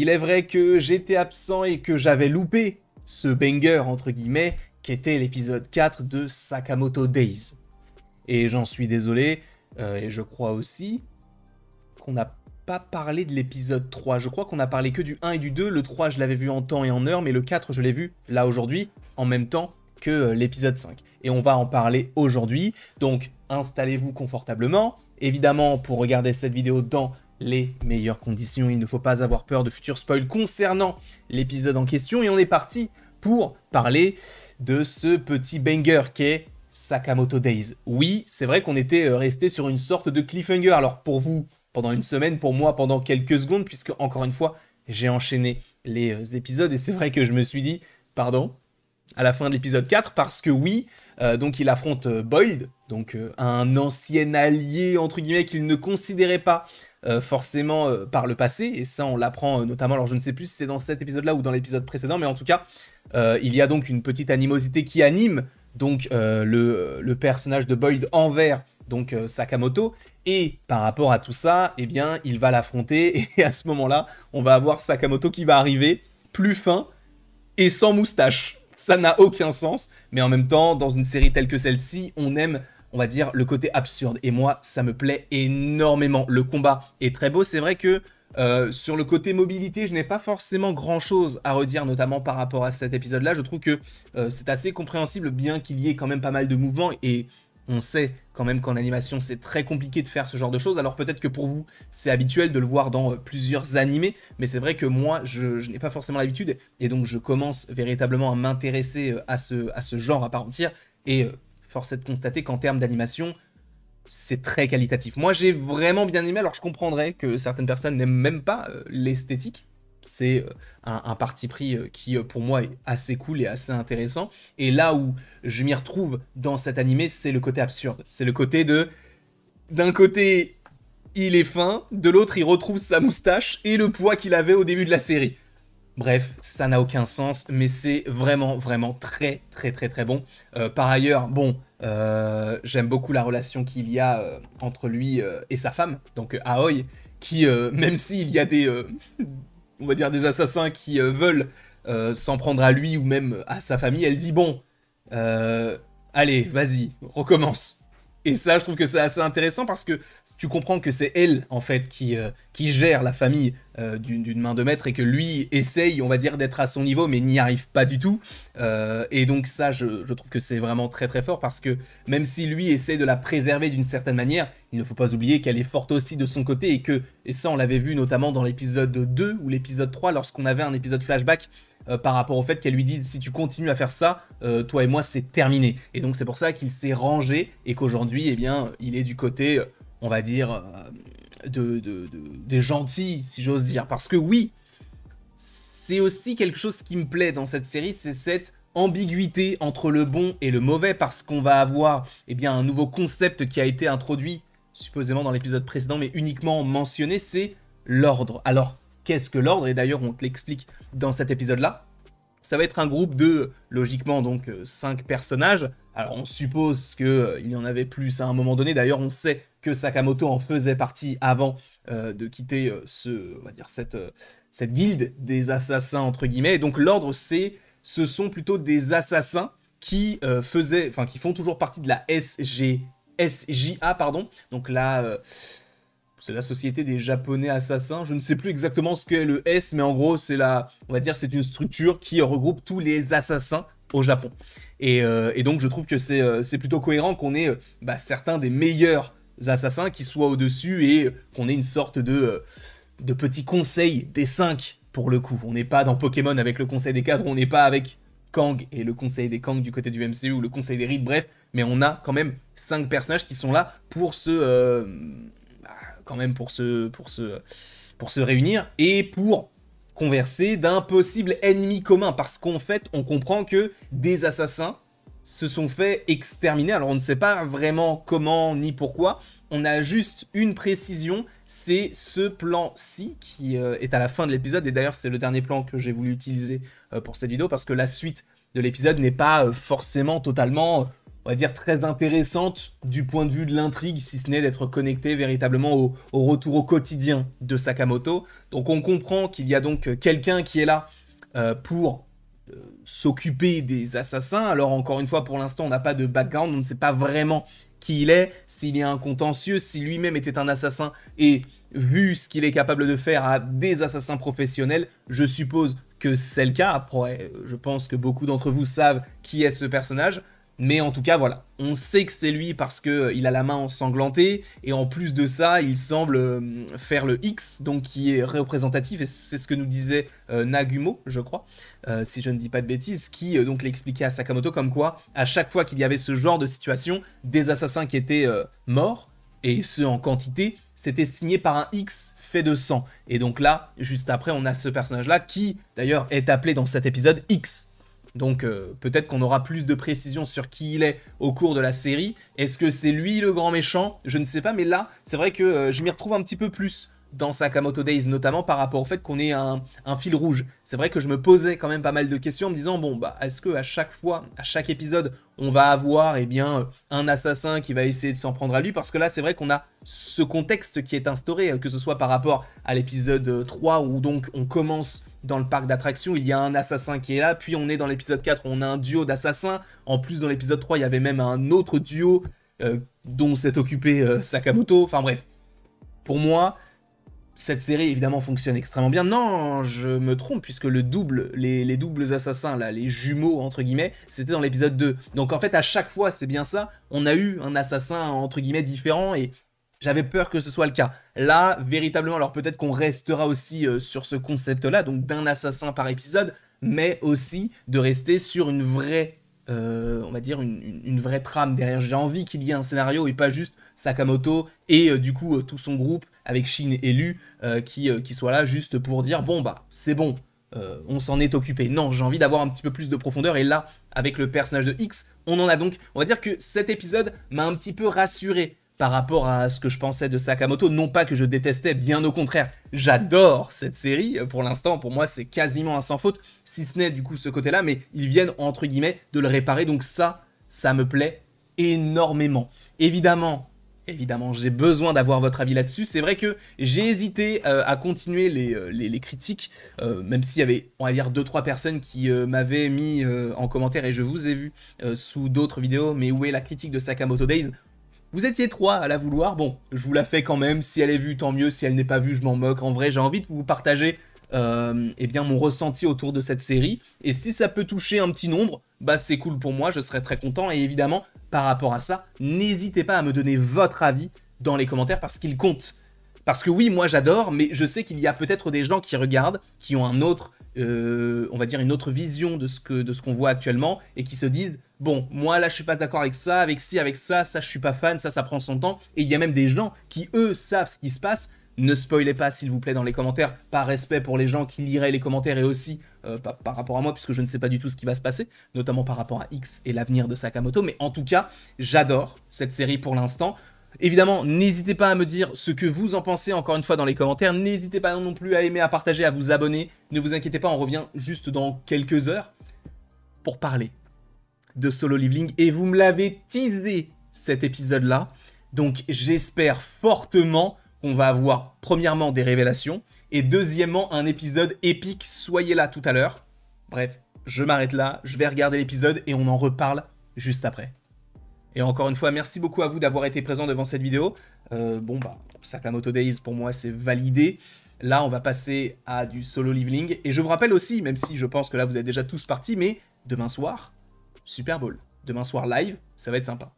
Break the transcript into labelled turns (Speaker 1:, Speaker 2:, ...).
Speaker 1: Il est vrai que j'étais absent et que j'avais loupé ce banger, entre guillemets, qui était l'épisode 4 de Sakamoto Days. Et j'en suis désolé, et je crois aussi qu'on n'a pas parlé de l'épisode 3. Je crois qu'on a parlé que du 1 et du 2. Le 3, je l'avais vu en temps et en heure, mais le 4, je l'ai vu là aujourd'hui, en même temps que l'épisode 5. Et on va en parler aujourd'hui. Donc, installez-vous confortablement. Évidemment, pour regarder cette vidéo dans les meilleures conditions, il ne faut pas avoir peur de futurs spoils concernant l'épisode en question. Et on est parti pour parler de ce petit banger qu'est Sakamoto Days. Oui, c'est vrai qu'on était resté sur une sorte de cliffhanger. Alors pour vous, pendant une semaine, pour moi, pendant quelques secondes, puisque encore une fois, j'ai enchaîné les épisodes. Et c'est vrai que je me suis dit, pardon, à la fin de l'épisode 4, parce que oui, donc il affronte Boyd, donc un ancien allié, entre guillemets, qu'il ne considérait pas forcément par le passé, et ça on l'apprend notamment, alors je ne sais plus si c'est dans cet épisode-là ou dans l'épisode précédent, mais en tout cas, il y a donc une petite animosité qui anime donc le personnage de Boyd envers donc Sakamoto, et par rapport à tout ça, eh bien, il va l'affronter, et à ce moment-là, on va avoir Sakamoto qui va arriver, plus fin, et sans moustache. Ça n'a aucun sens, mais en même temps, dans une série telle que celle-ci, on aime, on va dire, le côté absurde. Et moi, ça me plaît énormément. Le combat est très beau. C'est vrai que sur le côté mobilité, je n'ai pas forcément grand-chose à redire, notamment par rapport à cet épisode-là. Je trouve que c'est assez compréhensible, bien qu'il y ait quand même pas mal de mouvements. Et on sait quand même qu'en animation, c'est très compliqué de faire ce genre de choses. Alors peut-être que pour vous, c'est habituel de le voir dans plusieurs animés, mais c'est vrai que moi, je n'ai pas forcément l'habitude, et donc je commence véritablement à m'intéresser à ce genre à part entière, et force est de constater qu'en termes d'animation, c'est très qualitatif. Moi, j'ai vraiment bien aimé, alors je comprendrais que certaines personnes n'aiment même pas l'esthétique. C'est un parti pris qui, pour moi, est assez cool et assez intéressant. Et là où je m'y retrouve dans cet animé, c'est le côté absurde. C'est le côté de... D'un côté, il est fin, de l'autre, il retrouve sa moustache et le poids qu'il avait au début de la série. Bref, ça n'a aucun sens, mais c'est vraiment, vraiment très, très, très, très bon. Par ailleurs, bon, j'aime beaucoup la relation qu'il y a entre lui et sa femme, donc Aoi, qui, même s'il y a des... on va dire des assassins qui veulent s'en prendre à lui ou même à sa famille, elle dit bon, allez, vas-y, recommence. Et ça, je trouve que c'est assez intéressant parce que tu comprends que c'est elle, en fait, qui gère la famille d'une main de maître et que lui essaye, on va dire, d'être à son niveau, mais n'y arrive pas du tout. Et donc ça, je trouve que c'est vraiment très très fort parce que même si lui essaie de la préserver d'une certaine manière, il ne faut pas oublier qu'elle est forte aussi de son côté et ça, on l'avait vu notamment dans l'épisode 2 ou l'épisode 3 lorsqu'on avait un épisode flashback par rapport au fait qu'elle lui dise si tu continues à faire ça, toi et moi c'est terminé. Et donc c'est pour ça qu'il s'est rangé et qu'aujourd'hui, eh bien, il est du côté, on va dire, des gentils, si j'ose dire. Parce que oui, c'est aussi quelque chose qui me plaît dans cette série, c'est cette ambiguïté entre le bon et le mauvais, parce qu'on va avoir eh bien, un nouveau concept qui a été introduit, supposément dans l'épisode précédent, mais uniquement mentionné, c'est l'ordre. Alors, qu'est-ce que l'ordre? Et d'ailleurs, on te l'explique dans cet épisode-là. Ça va être un groupe de, logiquement, donc 5 personnages. Alors, on suppose qu'il y en avait plus à un moment donné. D'ailleurs, on sait que Sakamoto en faisait partie avant de quitter on va dire cette guilde des assassins, entre guillemets. Et donc, l'ordre, ce sont plutôt des assassins qui qui font toujours partie de la SJA, pardon. Donc là... c'est la société des japonais assassins. Je ne sais plus exactement ce qu'est le S, mais en gros, on va dire, c'est une structure qui regroupe tous les assassins au Japon. Et donc, je trouve que c'est plutôt cohérent qu'on ait certains des meilleurs assassins qui soient au-dessus et qu'on ait une sorte de petit conseil des 5 pour le coup. On n'est pas dans Pokémon avec le conseil des cadres, on n'est pas avec Kang et le conseil des Kang du côté du MCU ou le conseil des Reed, bref, mais on a quand même 5 personnages qui sont là pour pour se réunir et pour converser d'un possible ennemi commun, parce qu'en fait, on comprend que des assassins se sont fait exterminer. Alors, on ne sait pas vraiment comment ni pourquoi. On a juste une précision, c'est ce plan-ci qui est à la fin de l'épisode. Et d'ailleurs, c'est le dernier plan que j'ai voulu utiliser pour cette vidéo, parce que la suite de l'épisode n'est pas forcément totalement on va dire, très intéressante du point de vue de l'intrigue, si ce n'est d'être connecté véritablement au retour au quotidien de Sakamoto. Donc on comprend qu'il y a donc quelqu'un qui est là pour s'occuper des assassins. Alors encore une fois, pour l'instant, on n'a pas de background, on ne sait pas vraiment qui il est, s'il y a un contentieux, si lui-même était un assassin, et vu ce qu'il est capable de faire à des assassins professionnels, je suppose que c'est le cas. Après, je pense que beaucoup d'entre vous savent qui est ce personnage. Mais en tout cas, voilà, on sait que c'est lui parce qu'il a la main ensanglantée, et en plus de ça, il semble faire le X, donc qui est représentatif, et c'est ce que nous disait Nagumo, je crois, si je ne dis pas de bêtises, qui donc l'expliquait à Sakamoto comme quoi, à chaque fois qu'il y avait ce genre de situation, des assassins qui étaient morts, et ceux en quantité, c'était signé par un X fait de sang. Et donc là, juste après, on a ce personnage-là qui, d'ailleurs, est appelé dans cet épisode X. Donc peut-être qu'on aura plus de précisions sur qui il est au cours de la série. Est-ce que c'est lui le grand méchant? Je ne sais pas, mais là, c'est vrai que je m'y retrouve un petit peu plus dans Sakamoto Days, notamment par rapport au fait qu'on ait un fil rouge. C'est vrai que je me posais quand même pas mal de questions en me disant, bon, bah, est-ce qu'à chaque fois, à chaque épisode, on va avoir un assassin qui va essayer de s'en prendre à lui? Parce que là, c'est vrai qu'on a ce contexte qui est instauré, que ce soit par rapport à l'épisode 3, où donc on commence dans le parc d'attractions, il y a un assassin qui est là, puis on est dans l'épisode 4, où on a un duo d'assassins. En plus, dans l'épisode 3, il y avait même un autre duo dont s'est occupé Sakamoto. Enfin bref, pour moi, cette série évidemment fonctionne extrêmement bien. Non, je me trompe, puisque les doubles assassins, là, les jumeaux entre guillemets, c'était dans l'épisode 2. Donc en fait, à chaque fois, c'est bien ça, on a eu un assassin entre guillemets différent, et j'avais peur que ce soit le cas. Là, véritablement, alors peut-être qu'on restera aussi sur ce concept-là, donc d'un assassin par épisode, mais aussi de rester sur une vraie, on va dire, une vraie trame derrière. J'ai envie qu'il y ait un scénario et pas juste Sakamoto et du coup tout son groupe avec Shin et Lu qui soit là juste pour dire bon bah c'est bon, on s'en est occupé. Non, j'ai envie d'avoir un petit peu plus de profondeur, et là, avec le personnage de X, on en a donc. On va dire que cet épisode m'a un petit peu rassuré par rapport à ce que je pensais de Sakamoto. Non pas que je détestais, bien au contraire, j'adore cette série. Pour l'instant, pour moi, c'est quasiment un sans faute, si ce n'est du coup ce côté-là, mais ils viennent entre guillemets de le réparer, donc ça me plaît énormément. Évidemment, j'ai besoin d'avoir votre avis là-dessus. C'est vrai que j'ai hésité à continuer les critiques, même s'il y avait, on va dire, 2-3 personnes qui m'avaient mis en commentaire, et je vous ai vu sous d'autres vidéos, mais où est la critique de Sakamoto Days? Vous étiez 3 à la vouloir, bon, je vous la fais quand même, si elle est vue, tant mieux, si elle n'est pas vue, je m'en moque. En vrai, j'ai envie de vous partager eh bien, mon ressenti autour de cette série, et si ça peut toucher un petit nombre, bah c'est cool pour moi, je serais très content, et évidemment, par rapport à ça, n'hésitez pas à me donner votre avis dans les commentaires, parce qu'il compte. Parce que oui, moi j'adore, mais je sais qu'il y a peut-être des gens qui regardent, qui ont un autre, on va dire une autre vision de ce qu'on voit actuellement, et qui se disent, bon, moi là je suis pas d'accord avec ça, avec ci, avec ça je suis pas fan, ça prend son temps, et il y a même des gens qui eux savent ce qui se passe. Ne spoilez pas s'il vous plaît dans les commentaires, par respect pour les gens qui liraient les commentaires, et aussi par rapport à moi, puisque je ne sais pas du tout ce qui va se passer, notamment par rapport à X et l'avenir de Sakamoto, mais en tout cas, j'adore cette série pour l'instant. Évidemment, n'hésitez pas à me dire ce que vous en pensez, encore une fois, dans les commentaires. N'hésitez pas non plus à aimer, à partager, à vous abonner. Ne vous inquiétez pas, on revient juste dans quelques heures pour parler de Solo Leveling. Et vous me l'avez teasé, cet épisode-là. Donc, j'espère fortement qu'on va avoir, premièrement, des révélations, et deuxièmement, un épisode épique. Soyez là tout à l'heure. Bref, je m'arrête là, je vais regarder l'épisode, et on en reparle juste après. Et encore une fois, merci beaucoup à vous d'avoir été présent devant cette vidéo. Bon bah, Sakamoto Days pour moi c'est validé. Là on va passer à du Solo Leveling. Et je vous rappelle aussi, même si je pense que là vous êtes déjà tous partis, mais demain soir, Super Bowl. Demain soir live, ça va être sympa.